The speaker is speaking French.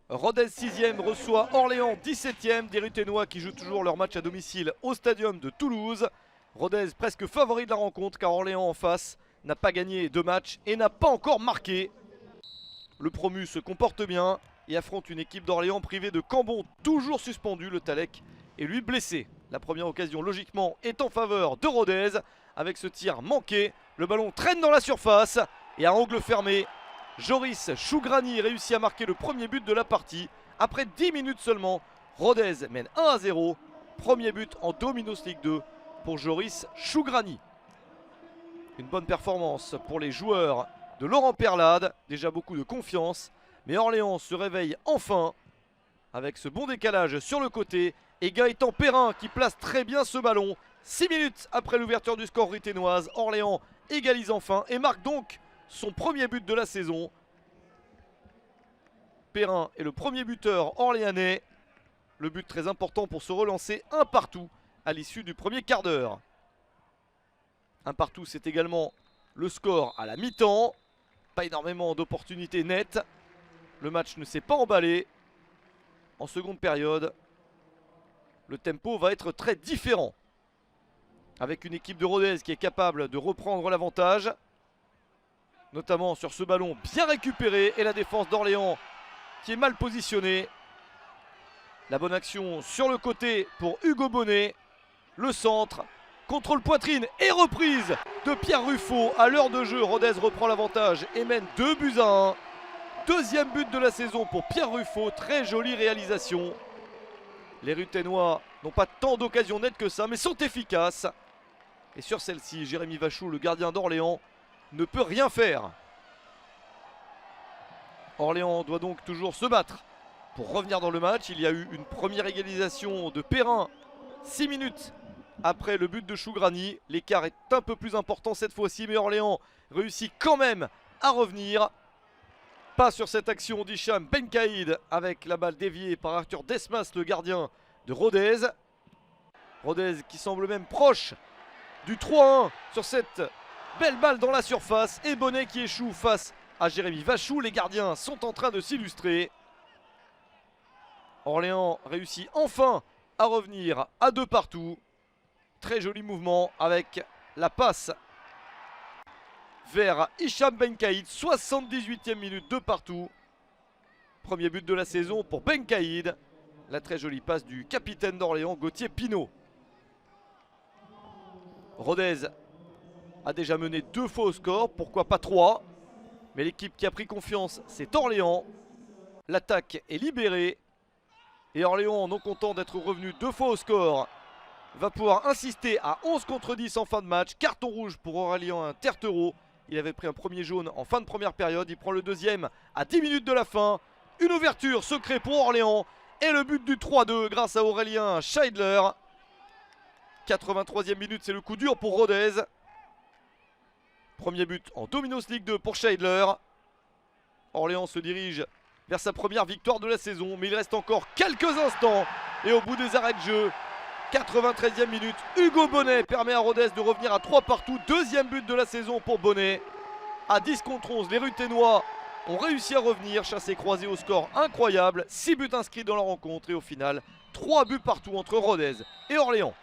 Rodez 6e reçoit Orléans 17e, des Ruténois qui jouent toujours leur match à domicile au stadium de Toulouse. Rodez presque favori de la rencontre car Orléans en face n'a pas gagné de match et n'a pas encore marqué. Le promu se comporte bien et affronte une équipe d'Orléans privée de Cambon toujours suspendu. Le Talec est lui blessé. La première occasion logiquement est en faveur de Rodez. Avec ce tir manqué, le ballon traîne dans la surface et à angle fermé, Joris Chougrani réussit à marquer le premier but de la partie. Après 10 minutes seulement, Rodez mène 1-0. Premier but en Dominos League 2 pour Joris Chougrani. Une bonne performance pour les joueurs de Laurent Perlade. Déjà beaucoup de confiance. Mais Orléans se réveille enfin avec ce bon décalage sur le côté. Et Gaëtan Perrin qui place très bien ce ballon. 6 minutes après l'ouverture du score ruténoise, Orléans égalise enfin et marque donc son premier but de la saison. Perrin est le premier buteur orléanais. Le but très important pour se relancer, un partout à l'issue du premier quart d'heure. Un partout, c'est également le score à la mi-temps. Pas énormément d'opportunités nettes. Le match ne s'est pas emballé. En seconde période, le tempo va être très différent. Avec une équipe de Rodez qui est capable de reprendre l'avantage. Notamment sur ce ballon bien récupéré. Et la défense d'Orléans qui est mal positionnée. La bonne action sur le côté pour Hugo Bonnet. Le centre, contrôle poitrine et reprise de Pierre Ruffo. À l'heure de jeu, Rodez reprend l'avantage et mène 2-1. Deuxième but de la saison pour Pierre Ruffo. Très jolie réalisation. Les Ruténois n'ont pas tant d'occasions nettes que ça, mais sont efficaces. Et sur celle-ci, Jérémy Vachou, le gardien d'Orléans, ne peut rien faire. Orléans doit donc toujours se battre pour revenir dans le match. Il y a eu une première égalisation de Perrin 6 minutes après le but de Chougrani. L'écart est un peu plus important cette fois-ci, mais Orléans réussit quand même à revenir. Pas sur cette action d'Hicham Benkaïd avec la balle déviée par Arthur Desmas, le gardien de Rodez. Rodez qui semble même proche du 3-1 sur cette belle balle dans la surface. Et Bonnet qui échoue face à Jérémy Vachou. Les gardiens sont en train de s'illustrer. Orléans réussit enfin à revenir à 2 partout. Très joli mouvement avec la passe vers Hicham Benkaïd. 78e minute, 2 partout. Premier but de la saison pour Benkaïd. La très jolie passe du capitaine d'Orléans, Gauthier Pinault. Rodez a déjà mené 2 fois au score, pourquoi pas 3. Mais l'équipe qui a pris confiance, c'est Orléans. L'attaque est libérée. Et Orléans, non content d'être revenu 2 fois au score, va pouvoir insister à 11 contre 10 en fin de match. Carton rouge pour Aurélien Tertereau. Il avait pris un premier jaune en fin de première période. Il prend le deuxième à 10 minutes de la fin. Une ouverture secrète pour Orléans. Et le but du 3-2 grâce à Aurélien Scheidler. 83e minute, c'est le coup dur pour Rodez. Premier but en Dominos League 2 pour Scheidler. Orléans se dirige vers sa première victoire de la saison. Mais il reste encore quelques instants. Et au bout des arrêts de jeu, 93e minute, Hugo Bonnet permet à Rodez de revenir à 3 partout. Deuxième but de la saison pour Bonnet. À 10 contre 11, les Ruténois ont réussi à revenir. Chassé croisé au score incroyable. 6 buts inscrits dans la rencontre. Et au final, 3 buts partout entre Rodez et Orléans.